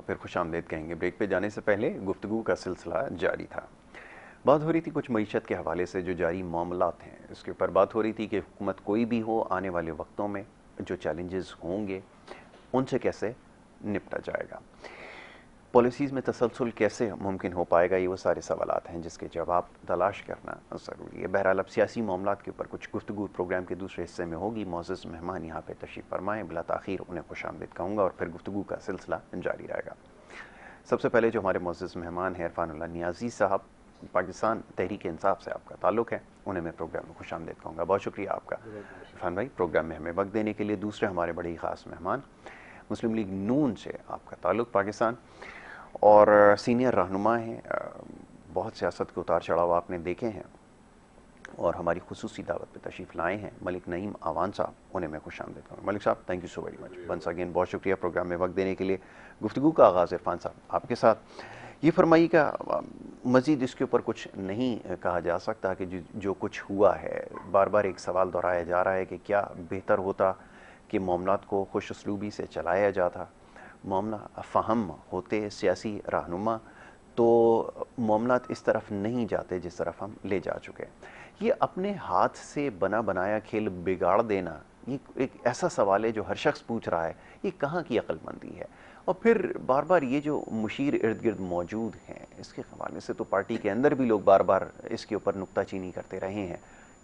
फिर खुशामदीद कहेंगे। ब्रेक पे जाने से पहले गुफ्तगू का सिलसिला जारी था। बात हो रही थी कुछ मईशत के हवाले से जो जारी मामलात हैं, इसके ऊपर बात हो रही थी कि हुकूमत कोई भी हो, आने वाले वक्तों में जो चैलेंजेस होंगे उनसे कैसे निपटा जाएगा, पॉलिसीज़ में तसलसल कैसे मुमकिन हो पाएगा, ये वो सारे सवालात हैं जिसके जवाब तलाश करना ज़रूरी है। बहरहाल अब सियासी मामलात के ऊपर कुछ गुफ्तगू प्रोग्राम के दूसरे हिस्से में होगी। मोअज़्ज़ज़ मेहमान यहाँ पे तशरीफ़ फरमाएँ, बिला ताख़ीर उन्हें खुशामदीद कहूँगा और फिर गुफ्तगू का सिलसिला जारी रहेगा। सबसे पहले जो हमारे मोअज़्ज़ज़ मेहमान हैं इरफानुल्लाह नियाज़ी साहब, पाकिस्तान तहरीक इंसाफ से आपका ताल्लुक़ है, उन्हें मैं प्रोग्राम में खुशामदीद कहूँगा। बहुत शुक्रिया आपका इरफान भाई प्रोग्राम में हमें वक्त देने के लिए। दूसरे हमारे बड़े ही ख़ास मेहमान, मुस्लिम लीग नून से आपका ताल्लुक़ पाकिस्तान और सीनियर रहनुमा हैं, बहुत सियासत के उतार चढ़ाव आपने देखे हैं और हमारी खुसूसी दावत पे तशरीफ़ लाए हैं मलिक नईम आवान साहब, उन्हें मैं खुशामदीद कहूँगा। मलिक साहब thank you so very much once again, बहुत शुक्रिया प्रोग्राम में वक्त देने के लिए। गुफ्तगू का आगाज़ इरफान साहब आपके साथ। ये फरमाइएगा, मज़ीद इसके ऊपर कुछ नहीं कहा जा सकता कि जो कुछ हुआ है, बार बार एक सवाल दोहराया जा रहा है कि क्या बेहतर होता कि मामलात को खुश उसलूबी से चलाया जाता, मामला फ़हम होते सियासी रहनुमा तो मामलात इस तरफ नहीं जाते जिस तरफ हम ले जा चुके हैं। ये अपने हाथ से बना बनाया खेल बिगाड़ देना, ये एक ऐसा सवाल है जो हर शख्स पूछ रहा है, ये कहाँ की अक्लमंदी है। और फिर बार बार ये जो मुशीर इर्द गिर्द मौजूद हैं, इसके हवाले से तो पार्टी के अंदर भी लोग बार बार इसके ऊपर नुक्ताचीनी करते रहे हैं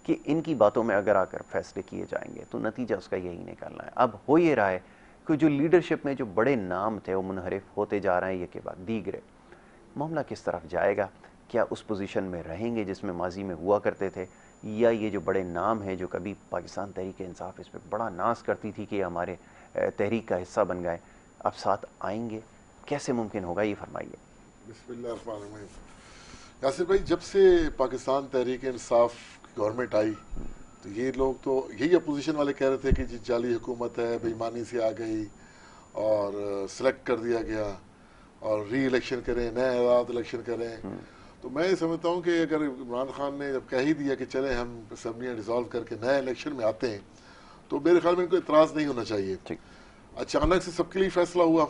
कि इनकी बातों में अगर आकर फैसले किए जाएंगे तो नतीजा उसका यही निकलना है। अब हो ये रहा है कि जो लीडरशिप में जो बड़े नाम थे वो मुनहरिफ होते जा रहे हैं, ये के बाद दीगरे। मामला किस तरफ जाएगा, क्या उस पोजीशन में रहेंगे जिसमें माजी में हुआ करते थे, या ये जो बड़े नाम हैं जो कभी पाकिस्तान तहरीक इंसाफ इस पर बड़ा नाज करती थी कि हमारे तहरीक का हिस्सा बन गए, अब साथ आएंगे, कैसे मुमकिन होगा, ये फरमाइए। बिस्मिल्लाहिर्रहमानिर्रहीम। यासिर भाई, जब से पाकिस्तान तहरीक इंसाफ की गवर्नमेंट आई तो ये लोग तो यही अपोजिशन वाले कह रहे थे कि जी जाली हुकूमत है, बेईमानी से आ गई और सिलेक्ट कर दिया गया और री इलेक्शन करें, नए आज़ाद इलेक्शन करें। तो मैं ये समझता हूँ कि अगर इमरान खान ने जब कह ही दिया कि चले हम असम्बलियाँ डिज़ोल्व करके नए इलेक्शन में आते हैं, तो मेरे ख्याल में इनको इतराज़ नहीं होना चाहिए। अचानक से सबके लिए फैसला हुआ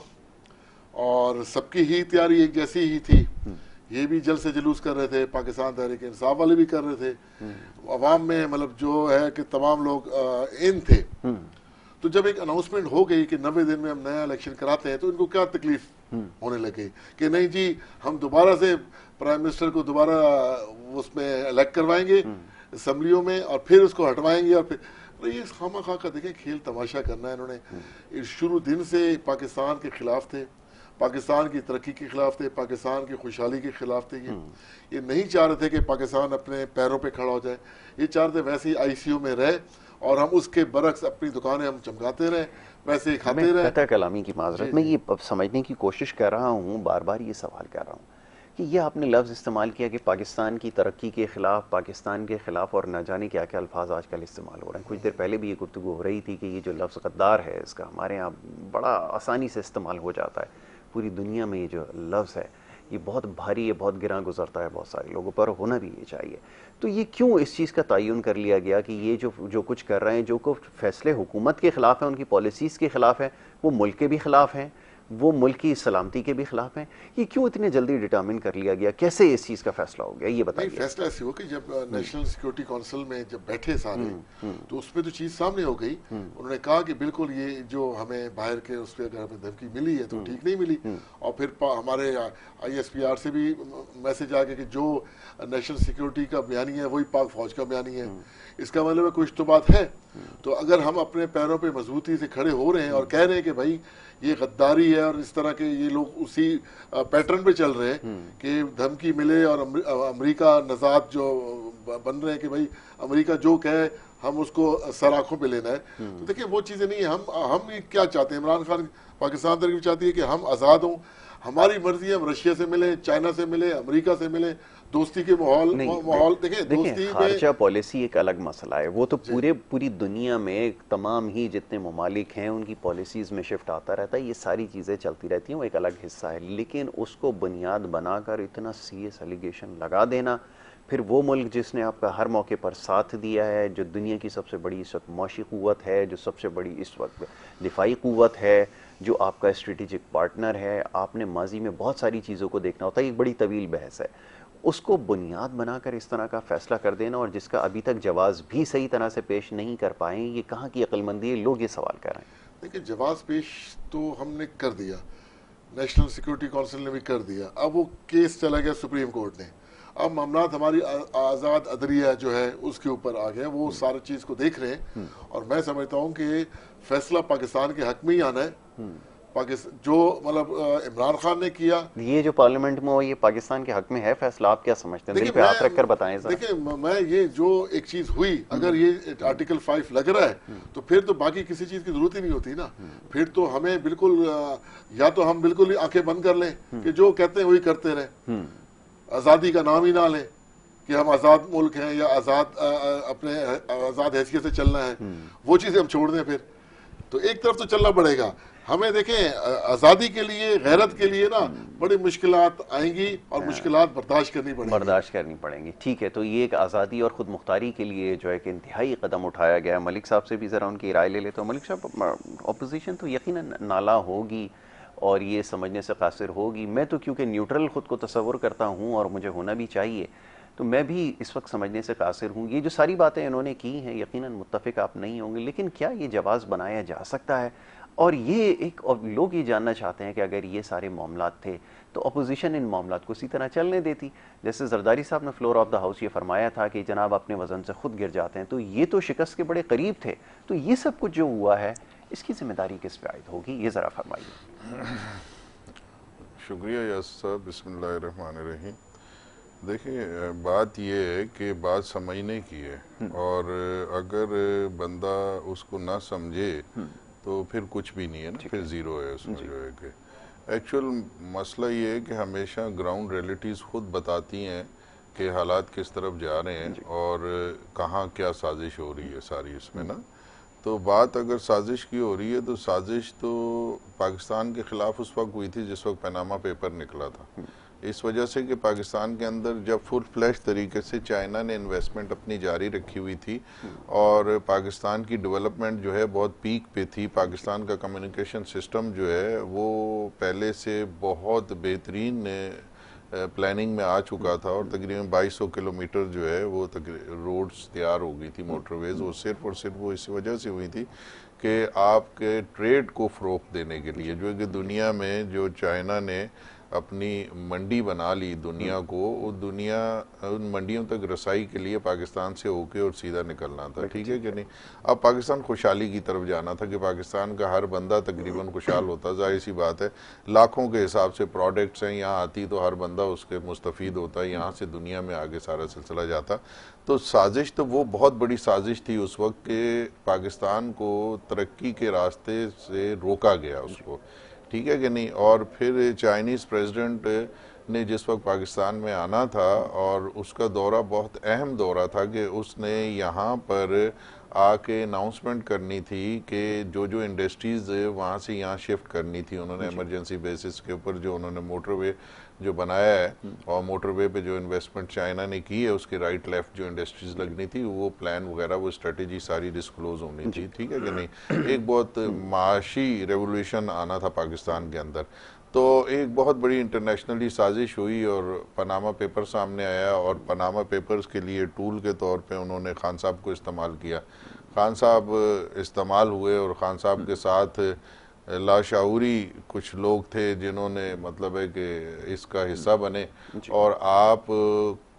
और सबकी ही तैयारी एक जैसी ही थी। ये भी जल्द से जुलूस कर रहे थे, पाकिस्तान तहरीक इंसाफ वाले भी कर रहे थे, अवाम में मतलब जो है कि तमाम लोग इन थे। तो जब एक अनाउंसमेंट हो गई कि 90 दिन में हम नया इलेक्शन कराते हैं, तो इनको क्या तकलीफ होने लगी कि नहीं जी हम दोबारा से प्राइम मिनिस्टर को दोबारा उसमें इलेक्ट करवाएंगे असम्बलियों में और फिर उसको हटवाएंगे और फिर तो ये खामा खा का देखें खेल तमाशा करना है इन्होंने। शुरू दिन से पाकिस्तान के खिलाफ थे, पाकिस्तान की तरक्की के खिलाफ थे, पाकिस्तान की खुशहाली के खिलाफ थे। ये नहीं चाह रहे थे कि पाकिस्तान अपने पैरों पे खड़ा हो जाए, ये चाह रहे थे वैसे ही आईसीयू में रहे और हम उसके बरक्स अपनी दुकानें हम चमकाते रहे, वैसे ही खाते रहे। कता कलामी की माजरत, मैं ये समझने की कोशिश कर रहा हूँ, बार बार ये सवाल कर रहा हूँ कि ये आपने लफ्ज़ इस्तेमाल किया कि पाकिस्तान की तरक्की के ख़िलाफ़, पाकिस्तान के ख़िलाफ़, और न जाने क्या क्या अल्फाज आजकल इस्तेमाल हो रहे हैं। कुछ देर पहले भी ये गुफ्तगू हो रही थी कि ये जो लफ्ज़ गद्दार है, इसका हमारे यहाँ बड़ा आसानी से इस्तेमाल हो जाता है। पूरी दुनिया में ये जो लफ्ज़ है ये बहुत भारी है, बहुत गिरा गुजरता है बहुत सारे लोगों पर, होना भी ये चाहिए। तो ये क्यों इस चीज़ का तयन कर लिया गया कि ये जो कुछ कर रहे हैं, जो कुछ फैसले हुकूमत के ख़िलाफ़ हैं, उनकी पॉलिसीज़ के ख़िलाफ़ हैं, वो मुल्क के भी ख़िलाफ़ हैं, वो मुल्क की सलामती के भी खिलाफ हैं, ये क्यों इतने जल्दी डिटर्मिन कर लिया गया, कैसे इस चीज़ का फैसला हो गया, ये बताइए। फैसला ऐसे हुआ कि जब नेशनल सिक्योरिटी काउंसिल में जब बैठे सारे तो उसमें तो चीज़ सामने हो गई। उन्होंने कहा कि बिल्कुल ये जो हमें बाहर के उस पर अगर हमें धमकी मिली है तो ठीक नहीं मिली। और फिर हमारे ISPR से भी मैसेज आ गया कि जो नेशनल सिक्योरिटी का बयानी है वही पाक फौज का बयानी है। इसका मतलब कुछ तो बात है। तो अगर हम अपने पैरों पे मजबूती से खड़े हो रहे हैं और कह रहे हैं कि भाई ये गद्दारी है और इस तरह के ये लोग उसी पैटर्न पे चल रहे हैं कि धमकी मिले और अमेरिका नजात जो बन रहे हैं कि भाई अमेरिका जो कहे हम उसको सर आंखों पे लेना है, तो देखिए वो चीज़ें नहीं है। हम क्या चाहते हैं, इमरान खान पाकिस्तान तरफ चाहती है कि हम आज़ाद हों, हमारी मर्जी है, हम रशिया से मिले, चाइना से मिले, अमेरिका से मिले, दोस्ती के माहौल देखिए खारजा पॉलिसी एक अलग मसला है, वो तो पूरी दुनिया में तमाम ही जितने ममालिक हैं उनकी पॉलिसीज़ में शिफ्ट आता रहता है, ये सारी चीज़ें चलती रहती हैं, वो एक अलग हिस्सा है। लेकिन उसको बुनियाद बनाकर इतना सीरियस एलिगेशन लगा देना फिर वो मुल्क जिसने आपका हर मौके पर साथ दिया है, जो दुनिया की सबसे बड़ी इस वक्त मौशी क़ुव्वत है, जो सबसे बड़ी इस वक्त दिफाई क़ुव्वत है, जो आपका स्ट्रेटेजिक पार्टनर है, आपने माजी में बहुत सारी चीज़ों को देखना होता है, एक बड़ी तवील बहस है, उसको बुनियाद बनाकर इस तरह का फैसला कर देना और जिसका अभी तक जवाब भी सही तरह से पेश नहीं कर पाए, ये कहाँ की अक्लमंदी है? लोग ये सवाल कर रहे हैं। देखिए, जवाब पेश तो हमने कर दिया, नेशनल सिक्योरिटी काउंसिल ने भी कर दिया, अब वो केस चला गया सुप्रीम कोर्ट ने, अब मामलात हमारी आज़ाद अदलिया जो है उसके ऊपर आ गया, वो सारी चीज़ को देख रहे हैं और मैं समझता हूँ कि फैसला पाकिस्तान के हक में ही आना है। पाकिस्तान जो मतलब इमरान खान ने किया, ये जो पार्लियामेंट में हो, ये पाकिस्तान के हक में है फैसला, आप क्या समझते हैं? दिल पे हाथ रखकर बताएं सर। देखिए, मैं ये जो एक चीज हुई, अगर ये आर्टिकल 5 लग रहा है तो फिर तो बाकी किसी चीज की जरूरत ही नहीं होती ना। फिर तो हमें बिल्कुल या तो हम बिल्कुल ही आंखें बंद कर लें कि जो कहते हैं वही करते रहे, आजादी का नाम ही ना लें कि हम आजाद मुल्क हैं या आजाद अपने आजाद हैसियत से चलना है, वो चीजें हम छोड़ दें। फिर तो एक तरफ तो चलना पड़ेगा हमें। देखें, आज़ादी के लिए, गैरत के लिए ना बड़ी मुश्किलात आएंगी और मुश्किलात बर्दाश्त करनी पड़ेंगी। ठीक है, तो ये एक आज़ादी और ख़ुद मुख्तारी के लिए जो है कि इंतहाई कदम उठाया गया। मलिक साहब से भी ज़रा उनकी राय ले लेते हो। मलिक साहब, अपोजिशन तो यकीनन नाला होगी और ये समझने से कासिर होगी। मैं तो क्योंकि न्यूट्रल ख़ुद को तसव्वुर करता हूँ और मुझे होना भी चाहिए, तो मैं भी इस वक्त समझने से कासिर हूँ। ये जो सारी बातें इन्होंने की हैं, यकीनन मुत्तफ़िक आप नहीं होंगे, लेकिन क्या ये जवाज़ बनाया जा सकता है? और ये एक, और लोग ये जानना चाहते हैं कि अगर ये सारे मामलात थे तो अपोजिशन इन मामलात को इसी तरह चलने देती। जैसे जरदारी साहब ने फ्लोर ऑफ द हाउस ये फरमाया था कि जनाब अपने वज़न से खुद गिर जाते हैं, तो ये तो शिकस्त के बड़े करीब थे। तो ये सब कुछ जो हुआ है, इसकी जिम्मेदारी किस पे आयद होगी, ये ज़रा फरमाइए। शुक्रिया यासर साहब, बिस्मिल्लाहिर्रहमानिर्रहीम। देखिए, बात ये है कि बात समझने की है और अगर बंदा उसको ना समझे तो फिर कुछ भी नहीं है ना, फिर ज़ीरो है उसमें जो है कि एक्चुअल मसला ये है कि हमेशा ग्राउंड रियलिटीज़ खुद बताती हैं कि हालात किस तरफ जा रहे हैं और कहाँ क्या साजिश हो रही है सारी इसमें ना। तो बात अगर साजिश की हो रही है तो साजिश तो पाकिस्तान के ख़िलाफ़ उस वक्त हुई थी जिस वक्त पनामा पेपर निकला था, इस वजह से कि पाकिस्तान के अंदर जब फुल फ्लैश तरीके से चाइना ने इन्वेस्टमेंट अपनी जारी रखी हुई थी और पाकिस्तान की डेवलपमेंट जो है बहुत पीक पे थी। पाकिस्तान का कम्युनिकेशन सिस्टम जो है वो पहले से बहुत बेहतरीन प्लानिंग में आ चुका था और तकरीबन 2200 किलोमीटर जो है वो रोड्स तैयार हो गई थी, मोटरवेज। वो सिर्फ और सिर्फ वो इस वजह से हुई थी कि आपके ट्रेड को फ़रोग़ देने के लिए, जो कि दुनिया में जो चाइना ने अपनी मंडी बना ली दुनिया को, वो दुनिया उन मंडियों तक रसाई के लिए पाकिस्तान से होके और सीधा निकलना था, ठीक है कि नहीं। अब पाकिस्तान खुशहाली की तरफ जाना था कि पाकिस्तान का हर बंदा तकरीबन खुशहाल होता। जाहिर सी बात है, लाखों के हिसाब से प्रोडक्ट्स हैं यहाँ आती तो हर बंदा उसके मुस्तफ़ीद होता है, यहाँ से दुनिया में आगे सारा सिलसिला जाता। तो साजिश तो वो बहुत बड़ी साजिश थी उस वक्त के पाकिस्तान को तरक्की के रास्ते से रोका गया उसको, ठीक है कि नहीं। और फिर चाइनीज़ प्रेसिडेंट ने जिस वक्त पाकिस्तान में आना था और उसका दौरा बहुत अहम दौरा था कि उसने यहाँ पर आके अनाउंसमेंट करनी थी कि जो जो इंडस्ट्रीज़ वहाँ से यहाँ शिफ्ट करनी थी, उन्होंने इमरजेंसी बेसिस के ऊपर जो उन्होंने मोटरवे जो बनाया है और मोटरवे पे जो इन्वेस्टमेंट चाइना ने की है उसके राइट लेफ्ट जो इंडस्ट्रीज लगनी थी, वो प्लान वगैरह वो स्ट्रेटेजी सारी डिस्क्लोज होनी थी, ठीक है कि नहीं। एक बहुत माशी रेवोल्यूशन आना था पाकिस्तान के अंदर। तो एक बहुत बड़ी इंटरनेशनली साजिश हुई और पनामा पेपर सामने आया और पनामा पेपर्स के लिए टूल के तौर पे उन्होंने खान साहब को इस्तेमाल किया। खान साहब इस्तेमाल हुए और खान साहब के साथ लाशाऊरी कुछ लोग थे जिन्होंने मतलब है कि इसका हिस्सा बने और आप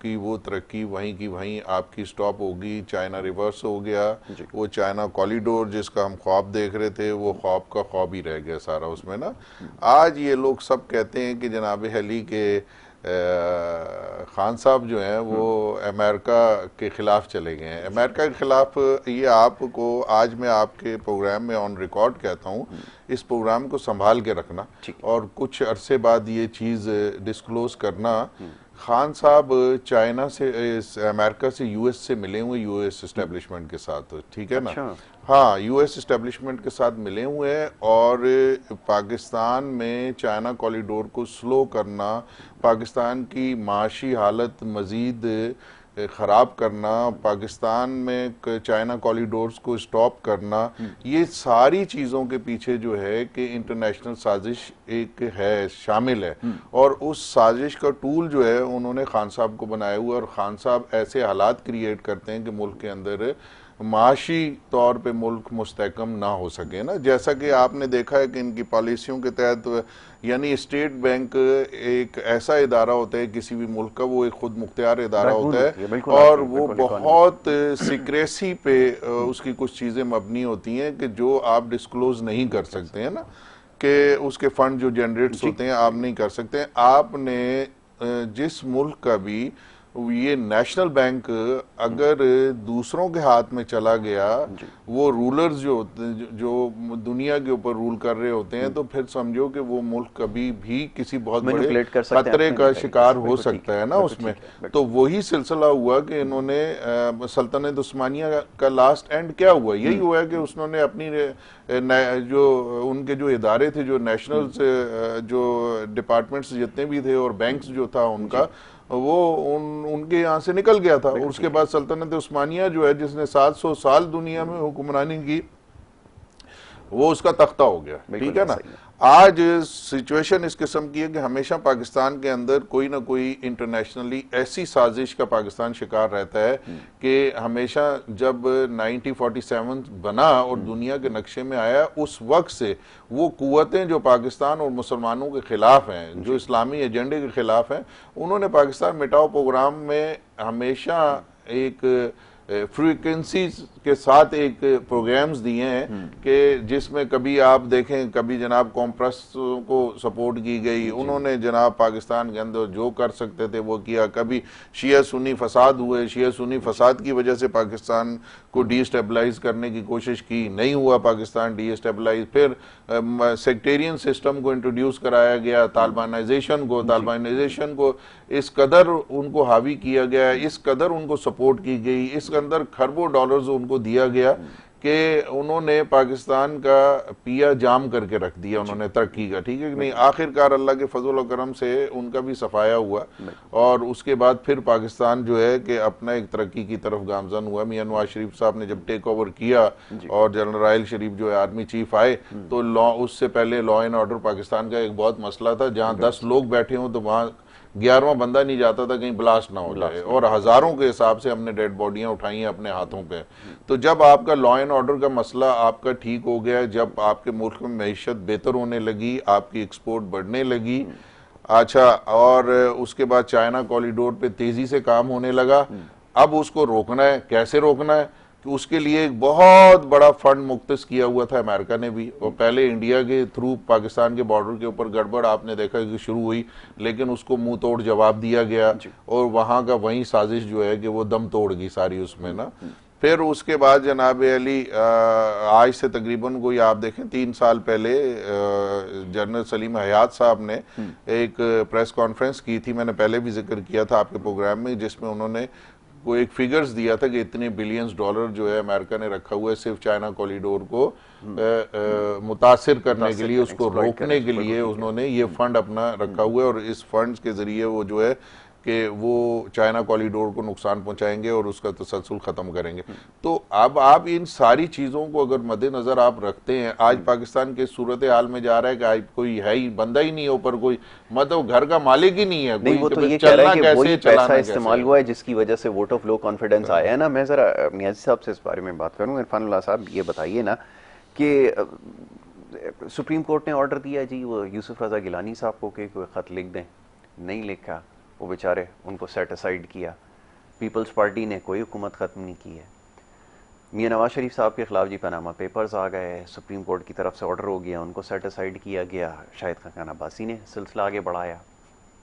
की वो तरक्की वहीं की वहीं आपकी स्टॉप होगी। चाइना रिवर्स हो गया, वो चाइना कॉरिडोर जिसका हम ख्वाब देख रहे थे वो ख्वाब का ख्वाब ही रह गया सारा उसमें ना। आज ये लोग सब कहते हैं कि जनाब अली के खान साहब जो हैं वो अमेरिका के ख़िलाफ़ चले गए हैं। अमेरिका के ख़िलाफ़ ये आपको आज मैं आपके प्रोग्राम में ऑन रिकॉर्ड कहता हूँ, इस प्रोग्राम को संभाल के रखना और कुछ अरसे बाद ये चीज़ डिस्क्लोज करना। खान साहब चाइना से अमेरिका से यूएस से मिले हुए, यूएस इस्टेब्लिशमेंट के साथ, ठीक है ना। हाँ, यूएस इस्टेब्लिशमेंट के साथ मिले हुए हैं और पाकिस्तान में चाइना कॉरिडोर को स्लो करना, पाकिस्तान की माशी हालत मज़ीद ख़राब करना, पाकिस्तान में चाइना कॉरिडोर्स को स्टॉप करना, ये सारी चीज़ों के पीछे जो है कि इंटरनेशनल साजिश एक है, शामिल है। और उस साजिश का टूल जो है उन्होंने खान साहब को बनाया हुआ, और खान साहब ऐसे हालात क्रिएट करते हैं कि मुल्क के अंदर माशी तौर पे मुल्क मुस्तहकम ना हो सके ना। जैसा कि आपने देखा है कि इनकी पॉलिसियों के तहत, यानी स्टेट बैंक एक ऐसा इदारा होता है किसी भी मुल्क का, वो एक खुद मुख्तियार इदारा होता है, और वो बहुत सीक्रेसी पे उसकी कुछ चीज़ें मबनी होती हैं कि जो आप डिस्क्लोज नहीं कर सकते हैं ना, कि उसके फंड जो जनरेट्स होते हैं आप नहीं कर सकते। आपने जिस मुल्क का भी ये नेशनल बैंक अगर दूसरों के हाथ में चला गया, वो रूलर्स जो दुनिया के ऊपर रूल कर रहे होते हैं, तो फिर समझो कि वो मुल्क कभी भी किसी बहुत बड़े खतरे का शिकार हो सकता है ना उसमें। तो वही सिलसिला हुआ कि इन्होंने सल्तनत उस्मानिया का लास्ट एंड क्या हुआ, यही हुआ कि उसने अपनी जो उनके जो इदारे थे, जो नेशनल जो डिपार्टमेंट्स जितने भी थे और बैंक्स जो था उनका, वो उनके यहाँ से निकल गया था। उसके बाद सल्तनत उस्मानिया जो है, जिसने 700 साल दुनिया में हुक्मरानी की, वो उसका तख्ता हो गया, ठीक है ना। आज सिचुएशन इस किस्म की है कि हमेशा पाकिस्तान के अंदर कोई ना कोई इंटरनेशनली ऐसी साजिश का पाकिस्तान शिकार रहता है कि हमेशा जब 1947 बना और दुनिया के नक्शे में आया, उस वक्त से वो कुव्वतें जो पाकिस्तान और मुसलमानों के खिलाफ हैं, जो इस्लामी एजेंडे के खिलाफ हैं, उन्होंने पाकिस्तान मिटाओ प्रोग्राम में हमेशा एक फ्रीक्वेंसी के साथ एक प्रोग्राम्स दिए हैं कि जिसमें कभी आप देखें, कभी जनाब कॉम्प्रेस को सपोर्ट की गई, उन्होंने जनाब पाकिस्तान के अंदर जो कर सकते थे वो किया। कभी शिया सुन्नी फसाद हुए, शिया सुन्नी फसाद की वजह से पाकिस्तान को डीस्टेबलाइज करने की कोशिश की, नहीं हुआ पाकिस्तान डीस्टेबलाइज। फिर सेक्टेरियन सिस्टम को इंट्रोड्यूस कराया गया, तालिबानाइजेशन को इस कदर उनको हावी किया गया, इस कदर उनको सपोर्ट की गई, इस अंदर खरबों डॉलर्स उनको दिया गया कि उन्होंने पाकिस्तान का पिया जाम करके रख दिया उन्होंने तरक्की का, ठीक है कि नहीं। आखिरकार अल्लाह के फजल और करम से उनका भी सफाया हुआ, और उसके बाद फिर पाकिस्तान जो है कि अपना एक तरक्की की तरफ गामजन हुआ। मियां नवाज शरीफ साहब ने जब टेक ओवर किया और जनरल राहिल शरीफ जो है आर्मी चीफ आए, तो लॉ, उससे पहले लॉ एंड ऑर्डर पाकिस्तान का एक बहुत मसला था, जहाँ 10 लोग बैठे हों तो वहाँ 11वां बंदा नहीं जाता था कहीं ब्लास्ट ना हो जाए, और हजारों के हिसाब से हमने डेड बॉडियां उठाई हैं अपने हाथों पे। तो जब आपका लॉ एंड ऑर्डर का मसला आपका ठीक हो गया, जब आपके मुल्क में मईशत बेहतर होने लगी, आपकी एक्सपोर्ट बढ़ने लगी, अच्छा, और उसके बाद चाइना कॉरिडोर पे तेजी से काम होने लगा। अब उसको रोकना है, कैसे रोकना है, कि उसके लिए एक बहुत बड़ा फंड मुख्तस किया हुआ था अमेरिका ने भी, और पहले इंडिया के थ्रू पाकिस्तान के बॉर्डर के ऊपर गड़बड़ आपने देखा कि शुरू हुई, लेकिन उसको मुंह तोड़ जवाब दिया गया, और वहां का वही साजिश जो है कि वो दम तोड़ गई सारी उसमें ना। फिर उसके बाद जनाब अली आज से तकरीबन कोई आप देखें 3 साल पहले जनरल सलीम हयात साहब ने एक प्रेस कॉन्फ्रेंस की थी, मैंने पहले भी जिक्र किया था आपके प्रोग्राम में, जिसमें उन्होंने वो एक फिगर्स दिया था कि इतने बिलियंस डॉलर जो है अमेरिका ने रखा हुआ है सिर्फ चाइना कॉरिडोर को मुतासिर करने के लिए, उसको रोकने के लिए उन्होंने ये फंड अपना रखा हुआ है, और इस फंड के जरिए वो जो है कि वो चाइना कॉरिडोर को नुकसान पहुंचाएंगे और उसका तसलसल खत्म करेंगे। तो अब आप इन सारी चीजों को अगर मद्देनजर आप रखते हैं, आज पाकिस्तान के सूरत हाल में जा रहा है कि आज कोई है ही बंदा ही नहीं, ऊपर कोई मतलब घर का मालिक ही नहीं है, नहीं, वो तो ये कह रहा है कि वही पैसा इस्तेमाल हुआ है जिसकी वजह से वोट ऑफ लो कॉन्फिडेंस आया है ना। मैं जरा नियाज़ी साहब से इस बारे में बात करूं। इरफानुल्लाह साहब, ये बताइए ना कि सुप्रीम कोर्ट ने ऑर्डर दिया जी वो यूसुफ रजा गिलानी साहब को कि कोई खत लिख दें, नहीं लिखा, वो बेचारे उनको सेट असाइड किया। पीपल्स पार्टी ने कोई हुकूमत ख़त्म नहीं की है। मियां नवाज शरीफ साहब के खिलाफ जी पनामा पेपर्स आ गए, सुप्रीम कोर्ट की तरफ से ऑर्डर हो गया, उनको सेट असाइड किया गया। शाहिद खान अब्बासी ने सिलसिला आगे बढ़ाया,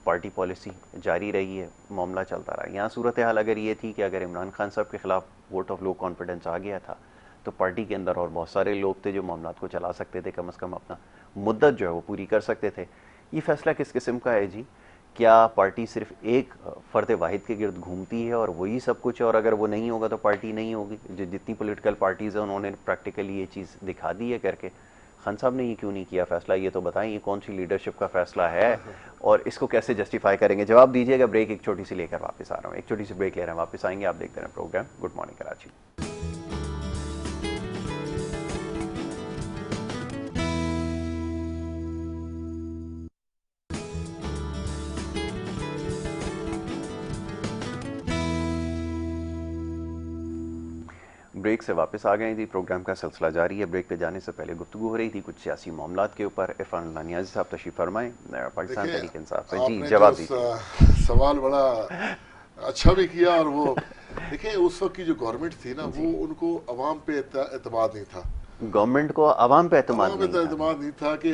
पार्टी पॉलिसी जारी रही है, मामला चलता रहा। यहाँ सूरत हाल अगर ये थी कि अगर इमरान खान साहब के खिलाफ वोट ऑफ लो कॉन्फिडेंस आ गया था तो पार्टी के अंदर और बहुत सारे लोग थे जो मामला को चला सकते थे, कम अज़ कम अपना मुद्दत जो है वो पूरी कर सकते थे। ये फैसला किस किस्म का है जी? क्या पार्टी सिर्फ एक फ़र्द वाहिद के गिर्द घूमती है और वही सब कुछ है, और अगर वो नहीं होगा तो पार्टी नहीं होगी? जो जितनी पॉलिटिकल पार्टीज़ हैं उन्होंने प्रैक्टिकली ये चीज़ दिखा दी है करके। खान साहब ने ये क्यों नहीं किया फैसला, ये तो बताएं, ये कौन सी लीडरशिप का फैसला है और इसको कैसे जस्टिफाई करेंगे? जवाब दीजिएगा। ब्रेक एक छोटी सी लेकर वापस आ रहा हूँ, एक छोटी सी ब्रेक ले रहे हैं, वापस आएंगे। आप देखते रहें programme good morning Karachi. Break से वापस आ गए थी, प्रोग्राम का सिलसिला जारी है। ब्रेक पे जाने से पहले गुफ्तगू हो रही थी कुछ सियासी मामलात के ऊपर। इरफान अल्लाह नियाज़ी साहब तशरीफ फरमाएं पाकिस्तान तहरीक इंसाफ से। जी जवाब दीजिए। सवाल बड़ा अच्छा भी किया, और वो देखिए उस वक्त की जो गवर्नमेंट थी ना, वो उनको अवाम पे एतमाद नहीं था। गवर्नमेंट को अवाम पे एतमाद नहीं था कि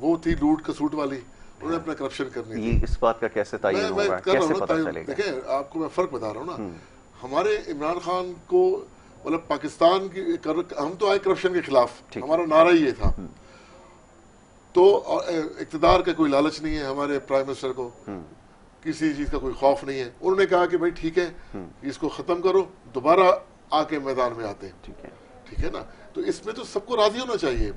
वो थी लूट कसूट वाली, उन्होंने अपना करप्शन करनी थी। इस बात का कैसे तयन होगा, कैसे पता चलेगा? देखिए आपको मैं फर्क बता रहा हूँ ना, हमारे इमरान खान को मतलब पाकिस्तान की हम तो आए करप्शन के खिलाफ, हमारा नारा ये था। तो इक़्तिदार का कोई लालच नहीं है हमारे प्राइम मिनिस्टर को, किसी चीज का कोई खौफ नहीं है। उन्होंने कहा कि भाई ठीक है, इसको खत्म करो, दोबारा आके मैदान में आते हैं। ठीक है ना, तो इसमें तो सबको राजी होना चाहिए।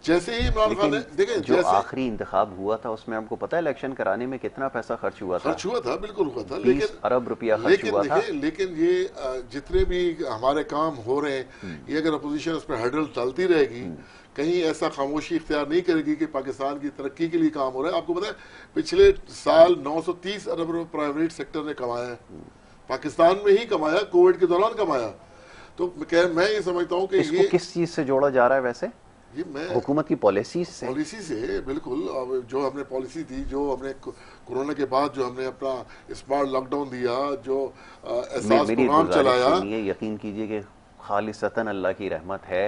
जैसे ही इमरान खान ने देखे जो आखिरी इंतखाब हुआ था उसमें हमको पता है इलेक्शन कराने में कितना पैसा खर्च हुआ था, बिल्कुल हुआ था, 20 अरब रुपया खर्च हुआ था। लेकिन ये जितने भी हमारे काम हो रहे हैं, ये अगर अपोजिशन उस पर हर्डल डालती रहेगी, कहीं ऐसा खामोशी इख्तियार नहीं करेगी कि पाकिस्तान की तरक्की के लिए काम हो रहा है। आपको पता है पिछले साल 930 अरब रुपए प्राइवेट सेक्टर ने कमाया है, पाकिस्तान में ही कमाया, कोविड के दौरान कमाया। तो मैं ये समझता हूँ कि ये किस चीज से जोड़ा जा रहा है वैसे? ये मैं हुकूमत की पॉलिसी से बिल्कुल। अब जो हमने पॉलिसी दी, जो हमने कोरोना के बाद जो हमने अपना स्मार्ट लॉकडाउन दिया, जो एहसास प्रोग्राम चलाया, यकीन कीजिए कि खालिसतन अल्लाह की रहमत है।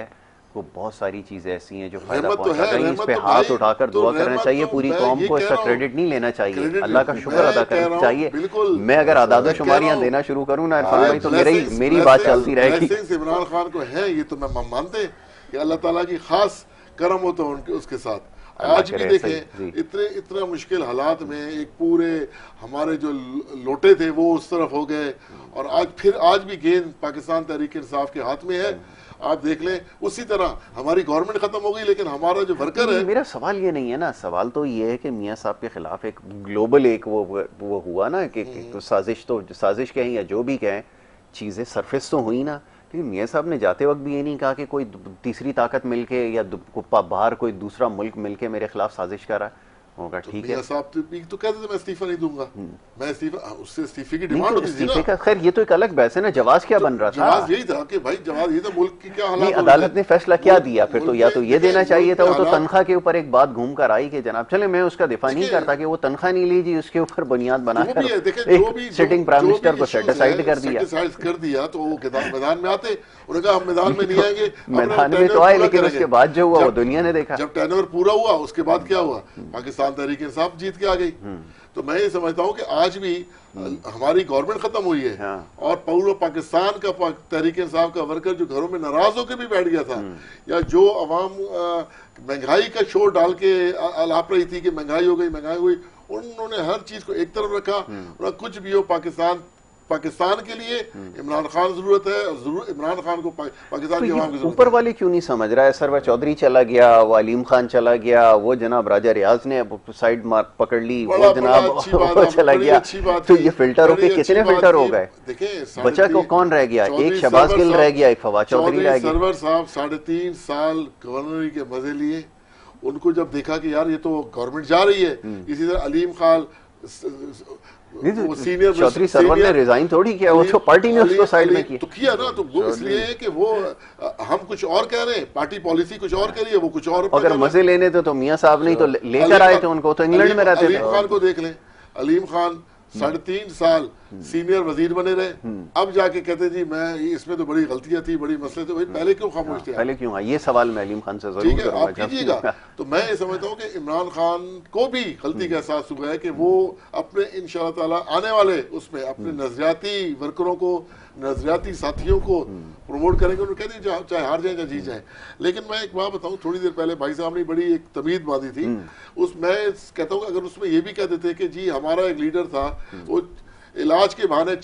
वो बहुत सारी चीजें ऐसी हैं जो फायदा पहुंचा रही हैं, इस पे हाथ उठाकर दुआ करना चाहिए। पूरी कौम को इसका क्रेडिट नहीं लेना चाहिए, अल्लाह का शुक्र अदा करना चाहिए। मैं अगर आदाद शुमारियां देना शुरू करूं ना इरफान भाई, तो मेरी बात चलती रहेगी। इमरान खान को है ये तो मैं मानते कि अल्लाह ताला की खास करम होता है उनके उसके साथ। आज भी देखें इतना मुश्किल हालात में एक पूरे हमारे जो लोटे थे वो उस तरफ हो गए, और आज भी गेंद पाकिस्तान तहरीक इंसाफ के हाथ में है। आप देख लें उसी तरह हमारी गवर्नमेंट खत्म हो गई, लेकिन हमारा जो वर्कर है। मेरा सवाल ये नहीं है ना, सवाल तो ये है कि मियां साहब के खिलाफ एक ग्लोबल एक वो हुआ ना कि साजिश कहें या जो भी कहें, चीजें सरफेस तो हुई ना। लेकिन मियां साहब ने जाते वक्त भी ये नहीं कहा कि कोई तीसरी ताकत मिलके या बाहर कोई दूसरा मुल्क मिलके मेरे खिलाफ साजिश कर रहा है। होगा ठीक है, साहब तो कहते थे मैं इस्तीफा नहीं दूंगा, मैं उससे इस्तीफे की डिमांड होती थी ना। खैर ये तो एक अलग बहस है ना। जवाब क्या बन रहा था? जवाब यही था कि भाई जवाब ये था मुल्क की क्या हालात। अदालत ने फैसला क्या दिया फिर? तो या तो ये देना चाहिए था। वो तो तनख्वाह के ऊपर एक बात घूम कर आई कि जनाब, चले मैं उसका दिफा नहीं करता कि वो तनख्वाह नहीं लीजिए, उसके ऊपर बुनियाद बनाकर सिटिंग प्राइम मिनिस्टर को सेटिसाइड कर दिया। तो वो मैदान में आते, उन्होंने कहा हम मैदान में नहीं आएंगे। मैदान में तो आए, लेकिन उसके बाद जो हुआ वो दुनिया ने देखा। जब टेनोवर पूरा हुआ उसके बाद क्या हुआ, पाकिस्तान तहरीक इंसाफ जीत के आ गई। तो मैं ये समझता हूँ कि आज भी हमारी गवर्नमेंट खत्म हुई है, और पूरा पाकिस्तान का तहरीक इंसाफ का वर्कर जो घरों में नाराज होकर भी बैठ गया था, या जो अवाम महंगाई का शोर डाल के अलाप रही थी कि महंगाई हो गई, उन्होंने हर चीज को एक तरफ रखा। और कुछ भी हो, पाकिस्तान के लिए इमरान खान जरूरत है, और जरूर इमरान खान को पाकिस्तान की आवाम की जरूरत है। ऊपर वाले क्यों नहीं समझ रहा है? सरवर चौधरी चला गया, वो अलीम खान चला गया, वो जनाब राजा रियाज ने साइड मार्क पकड़ ली, वो जनाब वो चला गया। तो ये फिल्टर होके कितने फिल्टर हो गए? बचा को कौन रह गया? एक शहबाज गिल रह गया, एक फवाद चौधरी रह गया। सरवर साहब 3.5 साल गवर्नरी के मजे लिए, उनको जब देखा कि यार ये तो गवर्नमेंट जा रही है। इसी तरह अलीम खान सीनियर चौधरी सरवर ने रिजाइन थोड़ी किया, वो तो पार्टी ने उसको साइड में किया। तो किया ना, तो वो इसलिए कि वो हम कुछ और कह रहे हैं, पार्टी पॉलिसी कुछ और कह रही है, वो कुछ और। अगर मजे लेने तो मियां साहब नहीं तो लेकर आए थे उनको, तो इंग्लैंड में रहते थे। अलीम खान को देख लें, अलीम खान 3.5 साल सीनियर वजीर बने रहे, अब जाके कहते जी मैं इसमें तो बड़ी गलतियां थी, बड़ी मसले थे। भाई पहले क्यों खामोश थे? पहले क्यों? ये सवाल मैं अलीम खान से जरूर करूंगा, आप कीजिएगा। तो मैं ये समझता हूँ कि इमरान खान को भी गलती का एहसास हुआ है कि वो अपने इंशाअल्लाह ताला आने वाले उसमें अपने नजरियाती वर्करों को, नजरियाती साथियों को प्रमोट करेंगे। उन्होंने कह दी चाहे हार जाए या जीत जाए। लेकिन मैं एक बात बताऊं, थोड़ी देर पहले भाई साहब ने बड़ी एक तमीद बांधी थी, मैं कहता हूँ अगर उसमें ये भी कह देते कि जी हमारा एक लीडर था, वो इलाज के बहाने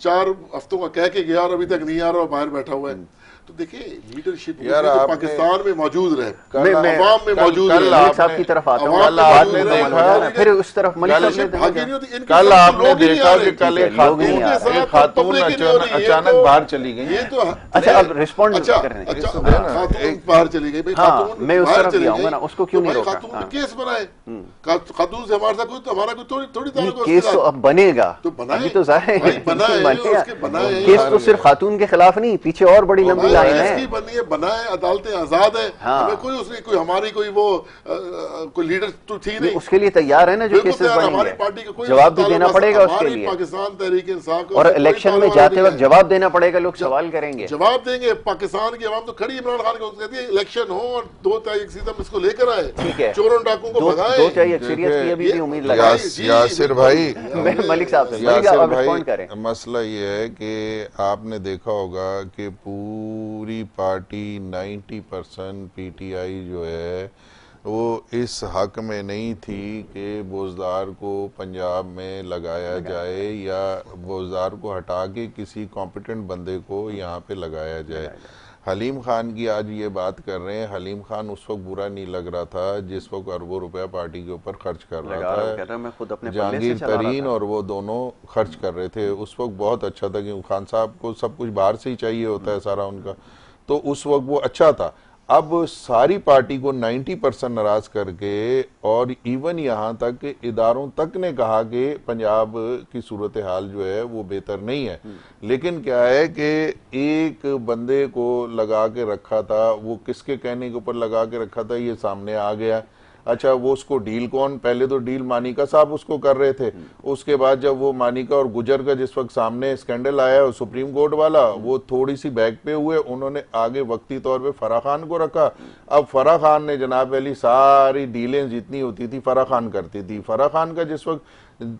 4 हफ्तों का कह के गया और अभी तक नहीं आ रहा और बाहर बैठा हुआ है। तो देखिए लीडरशिप यार, तो पाकिस्तान में मौजूद रहे, मैं अवाम में मौजूद रहे। मलिक साहब की तरफ आता हूँ, कल आपने देखा, फिर उस तरफ मलिक साहब ने कल आपने देखा कि कल एक खातून अचानक बाहर चली गई। ये तो अच्छा, अब रिस्पॉन्ड करने खातून बाहर चली गई भाई, खातून मैं उस बाहर तरफ चली आऊंगा ना, गई, उसको क्यों तो नहीं भाई रोका? खातून पे केस बनाए, खातून से हमारे साथ हमारा कोई थोड़ी ताल्लुक है केस तो अब बनेगा, तो बनाए, अभी तो जाहिर भाई बनाए, बनेगा। उसके बनाए, केस तो सिर्फ खातून के खिलाफ नहीं, पीछे और बड़ी लंबी लाइन है। इसकी बनी है, बनाए, अदालतें आजाद है, हमें कोई उसमें कोई हमारी कोई वो कोई लीडर तो थी नहीं, उसके लिए तैयार है ना जो केसेस हमारी पार्टी का बनेंगे, कोई जवाब भी देना पड़ेगा उसके लिए, पाकिस्तान तहरीक इंसाफ और इलेक्शन में जाते वक्त जवाब देना पड़ेगा, लोग सवाल करेंगे, जवाब देंगे। पाकिस्तान की आवाम तो खड़ी इमरान खान को कहती है इलेक्शन हो और 2 तारीख से हम इसको लेकर आए, ठीक है, चोरों डाकुओं को भगाएं। 2 चाहिए अक्सरियत की अभी भी उम्मीद लगा। यासिर भाई, मलिक साहब से यासिर रिस्पॉन्ड करें। भाई, मसला ये है कि आपने देखा होगा कि पूरी पार्टी 90% पीटीआई जो है वो इस हक में नहीं थी कि बोजदार को पंजाब में लगाया जाए या बोजदार को हटा के किसी कॉम्पिटेंट बंदे को यहाँ पे लगाया जाए। हलीम खान की आज ये बात कर रहे हैं, हलीम खान उस वक्त बुरा नहीं लग रहा था जिस वक्त अरबों रुपया पार्टी के ऊपर खर्च कर रहा था, जहांगीर तरीन और वो दोनों खर्च कर रहे थे। उस वक्त बहुत अच्छा था क्योंकि खान साहब को सब कुछ बाहर से ही चाहिए होता है सारा उनका, तो उस वक्त वो अच्छा था। अब सारी पार्टी को 90% नाराज करके और इवन यहाँ तक कि इदारों तक ने कहा कि पंजाब की सूरत हाल जो है वो बेहतर नहीं है, लेकिन क्या है कि एक बंदे को लगा के रखा था, वो किसके कहने के ऊपर लगा के रखा था ये सामने आ गया। अच्छा, वो उसको डील कौन, पहले तो डील मानिका साहब उसको कर रहे थे, उसके बाद जब वो मानिका और गुजर का जिस वक्त सामने स्कैंडल आया और सुप्रीम कोर्ट वाला, वो थोड़ी सी बैक पे हुए, उन्होंने आगे वक्ती तौर पे फराह खान को रखा। अब फराह खान ने जनाब अली सारी डीलें जितनी होती थी फराह खान करती थी। फराह खान का जिस वक्त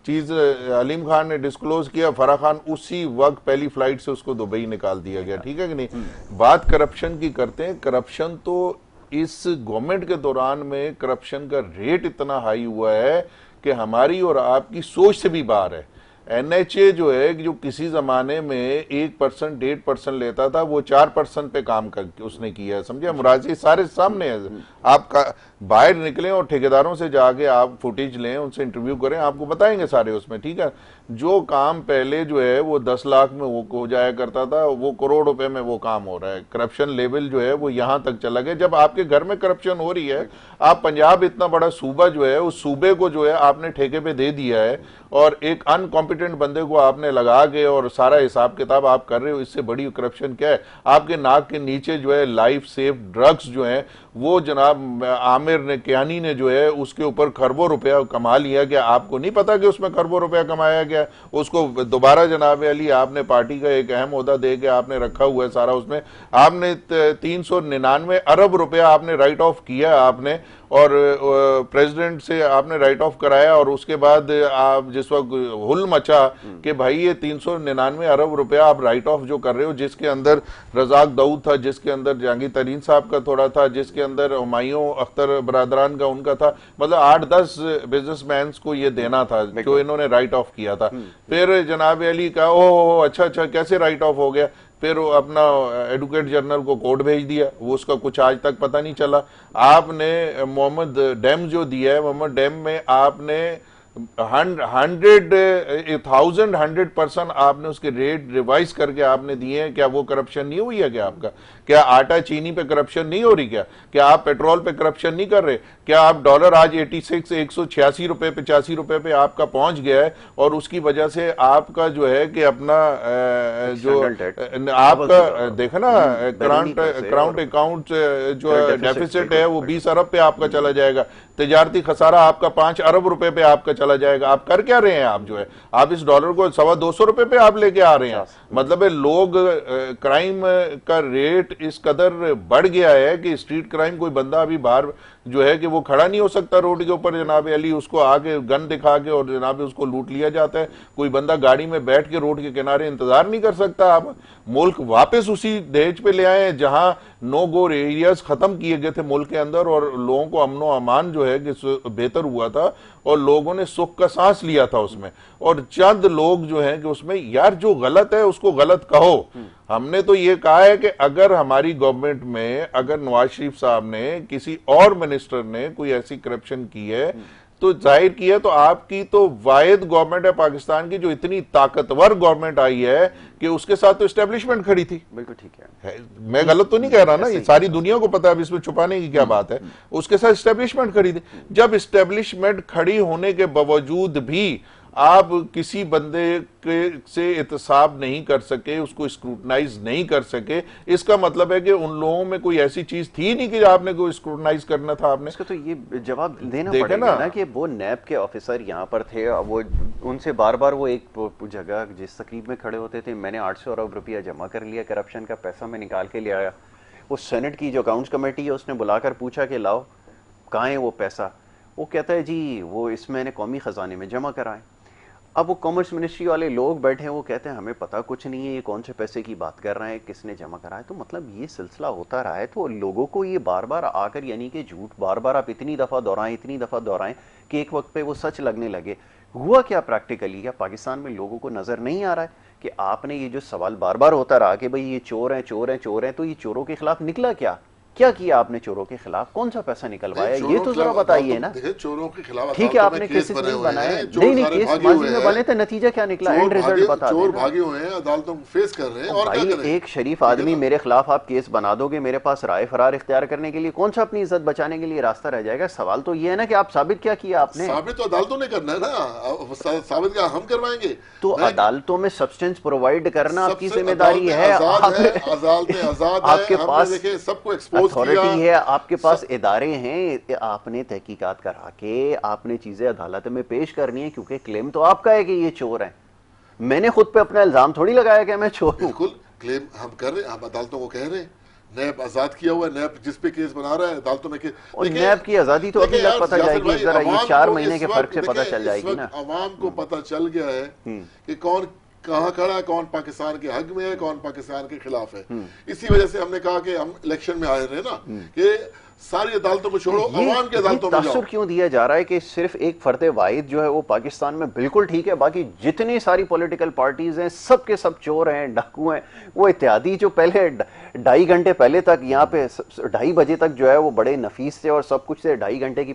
चीज हलीम खान ने डिस्क्लोज किया, फराह खान उसी वक्त पहली फ्लाइट से उसको दुबई निकाल दिया गया, ठीक है कि नहीं। बात करप्शन की करते हैं, करप्शन तो इस गवर्नमेंट के दौरान में करप्शन का रेट इतना हाई हुआ है कि हमारी और आपकी सोच से भी बाहर है। एनएचए जो है जो किसी जमाने में 1% 1.5% लेता था, वो 4% पे काम करके उसने किया है, समझे। मुराजी सारे सामने है, आपका बाहर निकले और ठेकेदारों से जाके आप फुटेज लें, उनसे इंटरव्यू करें, आपको बताएंगे सारे उसमें, ठीक है। जो काम पहले जो है वो 10 लाख में वो हो जाया करता था, वो करोड़ रुपए में वो काम हो रहा है। करप्शन लेवल जो है वो यहां तक चला गया। जब आपके घर में करप्शन हो रही है, आप पंजाब इतना बड़ा सूबा जो है उस सूबे को जो है आपने ठेके पे दे दिया है और एक अनकॉम्पिटेंट बंदे को आपने लगा के और सारा हिसाब किताब आप कर रहे हो, इससे बड़ी करप्शन क्या है। आपके नाक के नीचे जो है लाइफ सेफ ड्रग्स जो है वो जनाब आमिर ने कियानी ने जो है उसके ऊपर खरबों रुपया कमा लिया। क्या आपको नहीं पता कि उसमें खरबों रुपया कमाया गया? उसको दोबारा जनाब अली आपने पार्टी का एक अहम ओहदा दे के आपने रखा हुआ है सारा, उसमें आपने 399 अरब रुपया आपने राइट ऑफ किया आपने, और प्रेसिडेंट से आपने राइट ऑफ कराया, और उसके बाद आप जिस वक्त हुल मचा कि भाई ये 399 अरब रुपया आप राइट ऑफ जो कर रहे हो, जिसके अंदर रजाक दाऊद था, जिसके अंदर जहांगीर तरीन साहब का थोड़ा था, जिसके अंदर हुमायूं अख्तर बरादरान का उनका था, मतलब 8-10 बिजनेसमैन को ये देना था जो इन्होंने राइट ऑफ किया था। फिर जनाब अली का ओह अच्छा कैसे राइट ऑफ हो गया, फिर अपना एडवोकेट जनरल को कोर्ट भेज दिया, वो उसका कुछ आज तक पता नहीं चला। आपने मोहम्मद डैम जो दिया है, मोहम्मद डैम में आपने 100% आपने उसके रेट रिवाइज करके आपने दिए हैं। क्या वो करप्शन नहीं हुई है? क्या आपका क्या आटा चीनी पे करप्शन नहीं हो रही? क्या आप पेट्रोल पे करप्शन नहीं कर रहे? क्या आप डॉलर आज 186 रुपए 85 रुपए पे आपका पहुंच गया है, और उसकी वजह से आपका जो है कि अपना जो आपका देखा ना करंट अकाउंट जो डेफिसिट है वो 20 अरब पे आपका चला जाएगा, तिजारती खसारा आपका 5 अरब रुपए पे आपका चला जाएगा। आप कर क्या रहे हैं? आप जो है आप इस डॉलर को 225 रुपए पे आप लेके आ रहे हैं। मतलब है लोग क्राइम का रेट इस कदर बढ़ गया है कि स्ट्रीट क्राइम कोई बंदा अभी बाहर जो है कि वो खड़ा नहीं हो सकता रोड के ऊपर जनाब अली, उसको आगे गन दिखा के और जनाब उसको लूट लिया जाता है। कोई बंदा गाड़ी में बैठ के रोड के किनारे इंतजार नहीं कर सकता। आप मुल्क वापस उसी दहेज पे ले आए जहां नो गो एरियाज खत्म किए गए थे मुल्क के अंदर, और लोगों को अमनो अमान जो है कि बेहतर हुआ था, और लोगों ने सुख का सांस लिया था उसमें। और चंद लोग जो हैं कि उसमें, यार जो गलत है उसको गलत कहो। हमने तो ये कहा है कि अगर हमारी गवर्नमेंट में अगर नवाज शरीफ साहब ने, किसी और मिनिस्टर ने कोई ऐसी करप्शन की है तो जाहिर किया, तो आपकी तो वाहिद गवर्नमेंट है पाकिस्तान की जो इतनी ताकतवर गवर्नमेंट आई है कि उसके साथ तो एस्टेब्लिशमेंट खड़ी थी। बिल्कुल ठीक है। मैं गलत तो नहीं कह रहा ना, ये सारी दुनिया को पता है, अब इसमें छुपाने की क्या बात है। उसके साथ एस्टेब्लिशमेंट खड़ी थी। जब एस्टेब्लिशमेंट खड़ी होने के बावजूद भी आप किसी बंदे के से एहतसाब नहीं कर सके, उसको स्क्रूटनाइज नहीं कर सके, इसका मतलब है कि उन लोगों में कोई ऐसी चीज थी नहीं कि आपने कोई स्क्रूटनाइज करना था। आपने इसका तो ये जवाब देना पड़ेगा ना कि वो नैब के ऑफिसर यहाँ पर थे, वो उनसे बार बार वो एक जगह जिस तकरीब में खड़े होते थे, मैंने 800 अरब रुपया जमा कर लिया, करप्शन का पैसा मैं निकाल के ले आया। वो सेनेट की जो अकाउंट्स कमेटी है उसने बुलाकर पूछा कि लाओ कहाँ है वो पैसा, वो कहता है जी वो इसमें मैंने कौमी खजाने में जमा कराए। अब वो कॉमर्स मिनिस्ट्री वाले लोग बैठे हैं, वो कहते हैं हमें पता कुछ नहीं है, ये कौन से पैसे की बात कर रहे हैं, किसने जमा कराया। तो मतलब ये सिलसिला होता रहा है, तो लोगों को ये बार बार आकर, यानी कि झूठ बार बार आप इतनी दफ़ा दोहराएं कि एक वक्त पे वो सच लगने लगे। हुआ क्या प्रैक्टिकली? क्या पाकिस्तान में लोगों को नज़र नहीं आ रहा है कि आपने ये जो सवाल बार बार होता रहा कि भाई ये चोर हैं चोर हैं चोर हैं, तो ये चोरों के खिलाफ निकला क्या किया आपने? चोरों के खिलाफ कौन सा पैसा निकलवाया, ये तो जरा बताइए ना। चोरों के खिलाफ ठीक है, आपने केसेस नहीं बनाए, नहीं केस माजी में बने थे, नतीजा क्या निकला, एंड रिजल्ट बता दें। चोर भागे हुए हैं, अदालतों को फेस कर रहे हैं, और क्या करें? एक शरीफ आदमी मेरे खिलाफ आप केस बना दोगे, मेरे पास राय फरार इख्तियार करने के लिए कौन सा अपनी इज्जत बचाने के लिए रास्ता रह जाएगा? सवाल तो ये है ना कि आप साबित क्या किया आपने। साबित तो अदालतों ने करना है ना, साबित क्या हम करवाएंगे? तो अदालतों में सब्सटेंस प्रोवाइड करना आपकी जिम्मेदारी है। अदालतें आजाद आपके पास सबको एक्सपोज अथॉरिटी है, आपके पास इदारे हैं, आपने तहकीकात करा के आपने चीजें अदालत में पेश करनी है, क्योंकि क्लेम तो आपका है कि ये चोर है। मैंने खुद पे अपना इल्जाम थोड़ी लगाया कि मैं चोर हूं। बिल्कुल क्लेम हम कर रहे हैं, हम अदालतों को कह रहे हैं। नैब आजाद किया हुआ है, नैब जिस पे केस बना रहा है अदालतों में और नैब की आजादी तो अभी तक पता जाएगी, जरा ये 4 महीने के फर्क से पता चल जाएगी ना। अवाम को पता चल गया है कि कौन कहाँ खड़ा है, कौन पाकिस्तान के हक में है, कौन पाकिस्तान के खिलाफ है। इसी वजह से हमने कहा कि हम इलेक्शन में आए रहे ना कि सारी अदालतों को छोड़ो, अवाम की अदालतों में जाओ। क्यों दिया जा रहा है कि सिर्फ एक फर्दे वाहिद जो है वो पाकिस्तान में बिल्कुल ठीक है, बाकी जितनी सारी पॉलिटिकल पार्टीज हैं सब के सब चोर हैं, डाकू हैं। वो इत्यादि जो पहले 2.5 घंटे पहले तक यहाँ पे 2:30 बजे तक जो है वो बड़े नफीस थे और सब कुछ थे, 2.5 घंटे की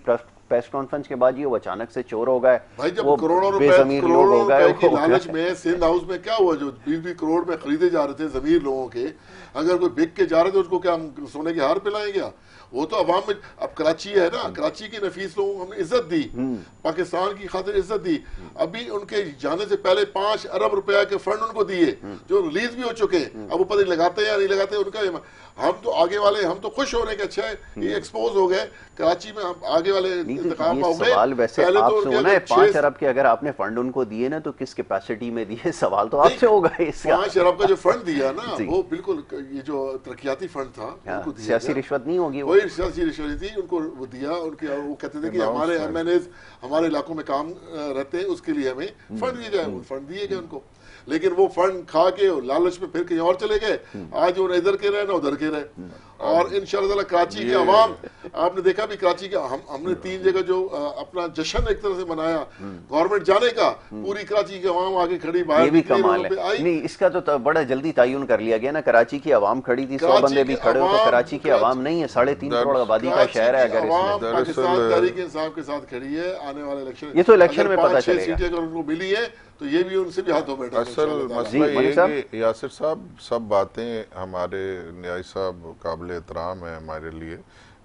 प्रेस कॉन्फ्रेंस के बाद ये वो अचानक से चोर हो गए। भाई जब करोड़ों रुपए की लालच में सिंध हाउस में क्या हुआ, जो 20-20 करोड़ में खरीदे जा रहे थे जमीर लोगों के, अगर कोई बिक के जा रहे थे उसको क्या हम सोने के हार पिलाएं क्या? वो तो अवाम में, अब कराची है ना, कराची के नफीस लोगों को हमने इज्जत दी, पाकिस्तान की खातिर इज्जत दी। अभी उनके जाने से पहले 5 अरब रुपया के फंड उनको दिए जो रिलीज भी हो चुके हैं। अब वो पता नहीं लगाते या नहीं लगाते उनका। हम तो आगे वाले, हम तो खुश हो रहे कि अच्छा है ये एक्सपोज हो गए कराची में, हम आगे वाले इंतकाम हो गए। सवाल वैसे आपसे होना है, 5 अरब के अगर आपने फंड उनको दिए ना तो किस कैपेसिटी में दिए, सवाल तो आपसे होगा इसका। 5 अरब का जो फंड दिया ना वो बिल्कुल ये जो तरक्याती फंड था उनको दिया, सियासी रिश्वत नहीं होगी, कोई सियासी रिश्वत थी, उनको वो दिया। उनके वो कहते थे कि हमारे MNAs हमारे इलाकों में काम रहते हैं, उसके लिए हमें फंड दिए जाए, फंड दिए गए उनको। लेकिन वो फंड खा के लालच में फिर कहीं और चले गए। आज वो इधर के रहे ना उधर के रहे। और इंशाअल्लाह कराची के अवाम, आपने देखा भी कराची के हमने 3 जगह जो अपना जश्न एक तरह से मनाया गवर्नमेंट जाने का, पूरी कराची की अवाम आगे खड़ी, बाहर ये भी कमाल है। नहीं, इसका तो बड़ा जल्दी तयन कर लिया गया ना, कराची की अवाम खड़ी थी, 100 बंदे भी खड़े हो, तो कराची की अवाम नहीं है, 3.5 करोड़ आबादी का शहर है। अगर इसमें पाकिस्तान तहरीक इंसाफ के साथ खड़ी है, आने वाले इलेक्शन, ये तो इलेक्शन में पता चलेगा, सीटें अगर उनको मिली है तो ये भी उनसे भी हाथों बैठा। असल मसला ये है कि यासिर साहब सब बातें हमारे न्याय साहब काबिल एहतराम है हमारे लिए,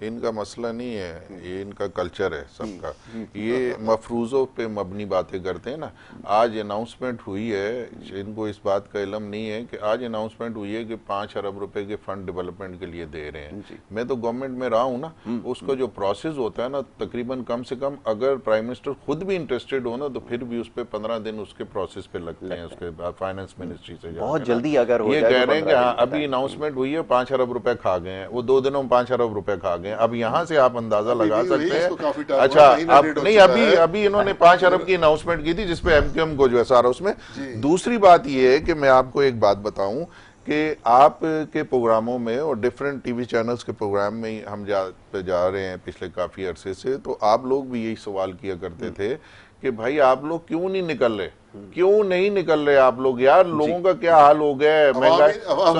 इनका मसला नहीं है, ये इनका कल्चर है सबका। ये मफरूज़ों पे मबनी बातें करते हैं ना। आज अनाउंसमेंट हुई है, इनको इस बात का इल्म नहीं है कि आज अनाउंसमेंट हुई है कि 5 अरब रुपए के फंड डेवलपमेंट के लिए दे रहे हैं। मैं तो गवर्नमेंट में रहा हूँ ना, उसका जो प्रोसेस होता है ना, तकरीबन कम से कम अगर प्राइम मिनिस्टर खुद भी इंटरेस्टेड हो ना तो फिर भी उस पर 15 दिन उसके प्रोसेस पे लगते हैं, उसके बाद फाइनेंस मिनिस्ट्री से बहुत जल्दी अगर ये कह रहे हैं कि हाँ अभी अनाउंसमेंट हुई है 5 अरब रुपए खा गए हैं, वो 2 दिनों में 5 अरब रुपए खा गए। अब यहाँ से आप अंदाजा लगा सकते हैं। अच्छा अब नहीं, अभी इन्होंने 5 अरब की अनाउंसमेंट की थी जिसपे MQM को जो है सारा उसमें। दूसरी बात ये है कि मैं आपको एक बात बताऊं कि आप के प्रोग्रामों में और डिफरेंट टीवी चैनल्स के प्रोग्राम में हम जा रहे हैं पिछले काफी अरसे से, तो आप लोग भी यही सवाल किया करते थे कि भाई आप लोग क्यों नहीं निकल रहे, क्यों नहीं निकल रहे आप लोग यार, लोगों का क्या हाल हो गया है, महंगाई, अवाम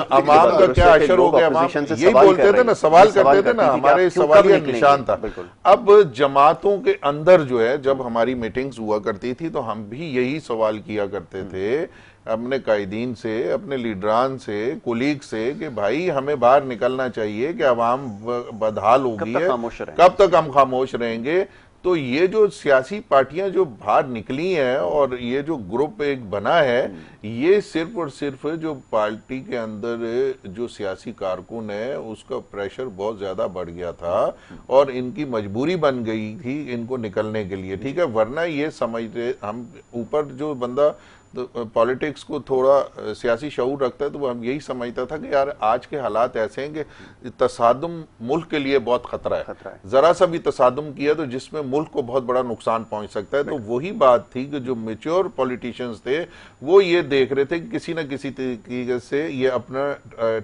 का क्या असर हो गया, यही बोलते थे ना, सवाल करते थे ना, हमारे सवाल का निशान था। अब जमातों के अंदर जो है, जब हमारी मीटिंग्स हुआ करती थी तो हम भी यही सवाल किया करते थे अपने कायदीन से, अपने लीडरान से, कुलीग से कि भाई हमें बाहर निकलना चाहिए कि अवाम बदहाल हो गई है, कब तक हम खामोश रहेंगे। तो ये जो सियासी पार्टियां जो बाहर निकली हैं और ये जो ग्रुप एक बना है, ये सिर्फ और सिर्फ जो पार्टी के अंदर जो सियासी कारकुन है उसका प्रेशर बहुत ज्यादा बढ़ गया था और इनकी मजबूरी बन गई थी इनको निकलने के लिए, ठीक है। वरना ये समझते हम ऊपर जो बंदा तो पॉलिटिक्स को थोड़ा सियासी शऊर रखता है तो वो हम यही समझता था कि यार आज के हालात ऐसे हैं कि तसादुम मुल्क के लिए बहुत खतरा है, जरा सा भी तसादुम किया तो जिसमें मुल्क को बहुत बड़ा नुकसान पहुंच सकता है। तो वही बात थी कि जो मैच्योर पॉलिटिशियंस थे वो ये देख रहे थे कि किसी न किसी तरीके से ये अपना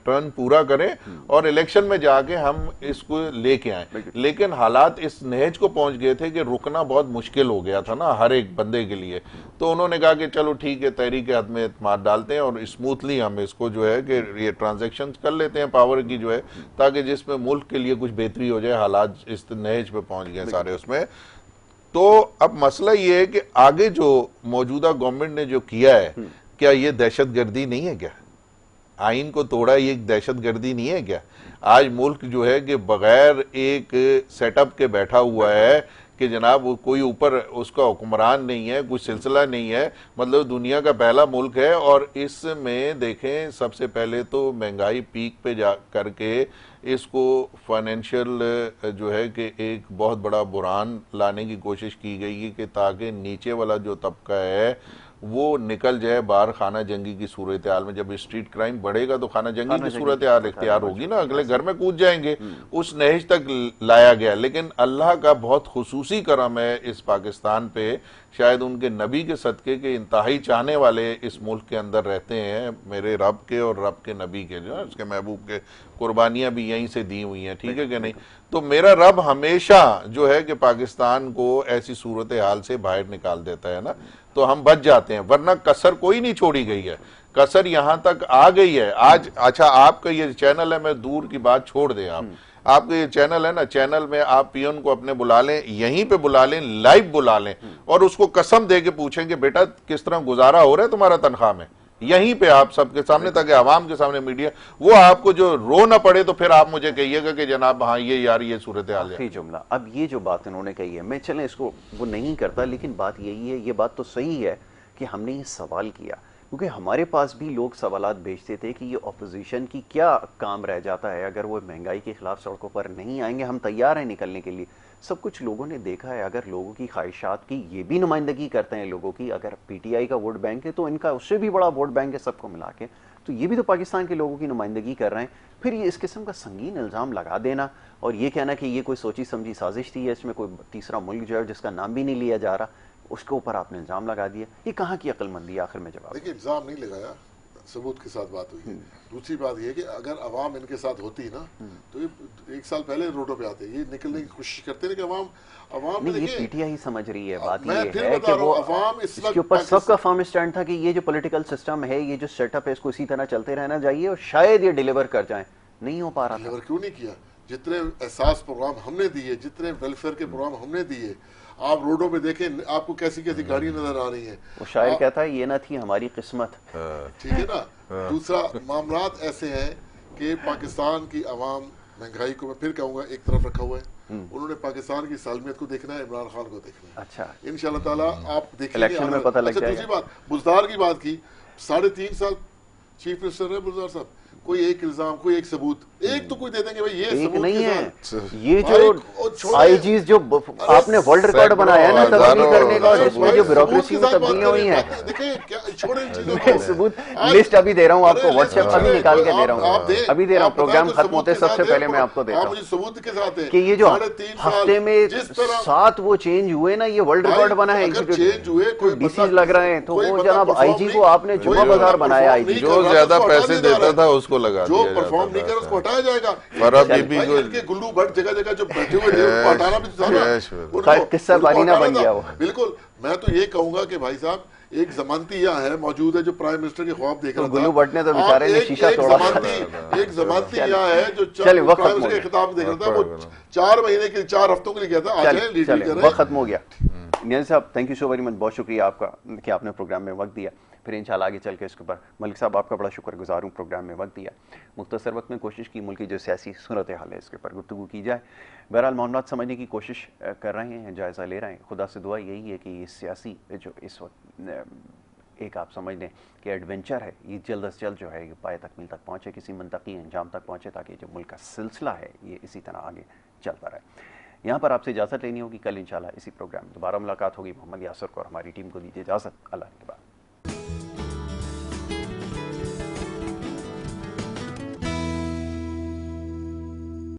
टर्न पूरा करें और इलेक्शन में जाके हम इसको लेके आए। लेकिन हालात इस नहज को पहुंच गए थे कि रुकना बहुत मुश्किल हो गया था ना हर एक बंदे के लिए। तो उन्होंने कहा कि चलो ठीक है, तहरीक हद में इत्मीनान डालते हैं और स्मूथली हम इसको जो है कि ये ट्रांजैक्शन कर लेते हैं पावर की जो है, ताकि जिसमें मुल्क के लिए कुछ बेहतरी हो जाए। हालात इस नहज पे पहुंच गए सारे उसमें। तो अब मसला ये है कि आगे जो मौजूदा गवर्नमेंट ने जो किया है, क्या ये दहशतगर्दी नहीं है? क्या आइन को तोड़ा ये दहशतगर्दी नहीं है क्या? आज मुल्क जो है कि बगैर एक सेटअप के बैठा हुआ है कि जनाब कोई ऊपर उसका हुक्मरान नहीं है, कुछ सिलसिला नहीं है, मतलब दुनिया का पहला मुल्क है। और इसमें देखें सबसे पहले तो महंगाई पीक पे जा करके इसको फाइनेंशियल जो है कि एक बहुत बड़ा बुरान लाने की कोशिश की गई है कि ताकि नीचे वाला जो तबका है वो निकल जाए बाहर खाना जंगी की सूरत हाल में। जब स्ट्रीट क्राइम बढ़ेगा तो खाना जंगी की सूरत हाल इख्तियार होगी ना, अगले घर में कूद जाएंगे। उस नहज तक लाया गया। लेकिन अल्लाह का बहुत खुसूसी करम है इस पाकिस्तान पे, शायद उनके नबी के सदके के इंतहाई चाहने वाले इस मुल्क के अंदर रहते हैं, मेरे रब के और रब के नबी के, जो उसके महबूब के कुर्बानियां भी यहीं से दी हुई हैं, ठीक है कि नहीं। तो मेरा रब हमेशा जो है कि पाकिस्तान को ऐसी सूरत हाल से बाहर निकाल देता है ना, तो हम बच जाते हैं। वरना कसर कोई नहीं छोड़ी गई है, कसर यहां तक आ गई है आज। अच्छा आपका ये चैनल है, मैं दूर की बात छोड़ दें, आपका ये चैनल है ना, चैनल में आप पियन को अपने बुला लें, यहीं पे बुला लें, लाइव बुला लें और उसको कसम दे के पूछें कि बेटा किस तरह गुजारा हो रहा है तुम्हारा तनख्वाह में, यहीं पे आप सबके सामने, ताकि आवाम के सामने मीडिया वो आपको जो रो ना पड़े। तो फिर आप मुझे कहिएगा कि जनाब हाँ ये यार ये सूरत हाल है। जुमला अब ये जो बात इन्होंने कही है, मैं चलें इसको वो नहीं करता, लेकिन बात यही है, ये बात तो सही है कि हमने ये सवाल किया क्योंकि हमारे पास भी लोग सवालात भेजते थे कि ये अपोजिशन की क्या काम रह जाता है अगर वो महंगाई के खिलाफ सड़कों पर नहीं आएंगे, हम तैयार हैं निकलने के लिए। सब कुछ लोगों ने देखा है, अगर लोगों की ख्वाहिशात की ये भी नुमाइंदगी करते हैं लोगों की, अगर पीटीआई का वोट बैंक है तो इनका उससे भी बड़ा वोट बैंक है सबको मिला के, तो ये भी तो पाकिस्तान के लोगों की नुमाइंदगी कर रहे हैं। फिर ये इस किस्म का संगीन इल्ज़ाम लगा देना और ये कहना कि ये कोई सोची समझी साजिश थी, इसमें कोई तीसरा मुल्क जो है जिसका नाम भी नहीं लिया जा रहा, उसके ऊपर आपने इल्ज़ाम लगा दिया, ये कहाँ की अक्लमंदी? आखिर में जवाब देखिए, इल्ज़ाम नहीं लगाया, सबूत के साथ बात हुई है। दूसरी बात यह कि अगर अवाम इनके साथ होती ना तो ये 1 साल पहले रोडों पे आते, ये निकलने की कोशिश करते हैं कि अवाम नहीं, ये पीटीआई समझ रही है। बात ये है कि वो इसके ऊपर सबका फर्म स्टैंड था कि ये जो पॉलिटिकल सिस्टम है, ये जो सेटअप है, इसको इसी तरह चलते रहना चाहिए और शायद ये डिलीवर कर जाए। नहीं हो पा रहा था। डिलीवर क्यों नहीं किया? जितने एहसास प्रोग्राम हमने दिए, जितने वेलफेयर के प्रोग्राम हमने दिए, आप रोडों पे देखें आपको कैसी कैसी गाड़ियां नजर आ रही हैं। वो शायर कहता है ये ना थी हमारी किस्मत, ठीक है ना। दूसरा मामलात ऐसे हैं कि पाकिस्तान की आवाम महंगाई को मैं फिर कहूंगा एक तरफ रखा हुआ है, उन्होंने पाकिस्तान की सालमियत को देखना है, इमरान खान को देखना है। अच्छा, इंशाल्लाह ताला आप देखेंगे इलेक्शन में पता लग जाएगा। दूसरी बात, बुज़दार की बात की, 3.5 साल चीफ मिनिस्टर है बुज़दार साहब, कोई एक इल्जाम, कोई एक सबूत, एक तो कोई दे देंगे भाई, ये एक सबूत नहीं के है, साथ ये भाई, जो छोड़े। आईजीज जो आपने वर्ल्ड रिकॉर्ड बनाया है ना तब्दीली हजारों करने का, और सबूत जिसमें जो ब्यूरोक्रेसी में तब्दीलियां हुई हैं, देखिए क्या छोड़े इन चीजों मैं को। सबूत आज- लिस्ट अभी दे रहा हूँ आपको, अरे व्हाट्सएप लिस्ट अभी छोड़े, निकाल के आप- दे रहा आप हूँ, दें, अभी दे रहा हूँ, आप बताएं प्रोग्राम तो खत्म सबूत होते के साथ सबसे दें, पहले मैं आपको देता आप हूँ मुझे सबूत के साथ दें कि ये जो 3.5 साल हफ्ते में जिस तरह 7 वो चेंज हुए ना, ये वर्ल्ड भाई, रिकॉर्ड बना है। अगर चेंज हुए, कोई बंदा- डिसीज लग रहे हैं तो कोई वो बंदा जनाब perform आईजी नहीं- को आपने कोई जुम्मा बंदा बाजार बनाया, perform आईजी नहीं जो कर रहा, ज्यादा उसको हटा पैसे दिया जा देता रहा था है। उसको लगा जो दिया परफॉर्म जाता नहीं कर था। उसको हटाया जाएगा। फरा भाई, बीबी को इनके गुल्लू भट्ट जगह जगह जो बैठे हुए थे उनको हटाना भी था ना, कैश में। उनको- किस्सा उनको बारीना हटाना बन था। गया वो। बिल्कुल, मैं तो ये कहूंगा कि भाई साहब एक जमानती यहाँ है मौजूद है जो प्राइम मिनिस्टर के ख्वाब देख रहा था। गुल्लू भट्ट ने तो आप बेचारे ने एक- शीशा एक तोड़ा। एक जमानती चलिए। यहाँ है जो चलिए, वक्त प्राइम खत्म हो मिनिस्टर के गया। खिताब देख रहा था, वो 4 महीने के 4 हफ्तों के लिए गया था। आज है लीड चले कर वक्त खत्म हो गया। नियाज़ साहब, thank you so very much, बहुत शुक्रिया आपका कि आपने प्रोग्राम में वक्त दिया। फिर इंशाल्लाह आगे चल के इसके ऊपर, मलिक साहब आपका बड़ा शुक्रगुजार हूँ, प्रोग्राम में वक्त दिया। मुख्तसर वक्त में कोशिश की मुल्क की जो सियासी सूरत हाल है इसके ऊपर गुफ्तगू की जाए। बहरहाल मामलात समझने की कोशिश कर रहे हैं, जायज़ा ले रहे हैं। खुदा से दुआ यही है कि ये सियासी जो इस वक्त एक आप समझ लें कि एडवेंचर है, ये जल्द अज जल्द जो है ये पाए तकमील तक पहुँचे, किसी मनतकी अंजाम तक पहुँचे, ताकि जो मुल्क का सिलसिला है ये इसी तरह आगे चलता रहे। यहाँ पर आपसे इजाज़त लेनी होगी। कल इंशाल्लाह इसी प्रोग्राम में दोबारा मुलाकात होगी। मोहम्मद यासर को और हमारी टीम को दीजिए इजाज़त। अल्लाह के बाद।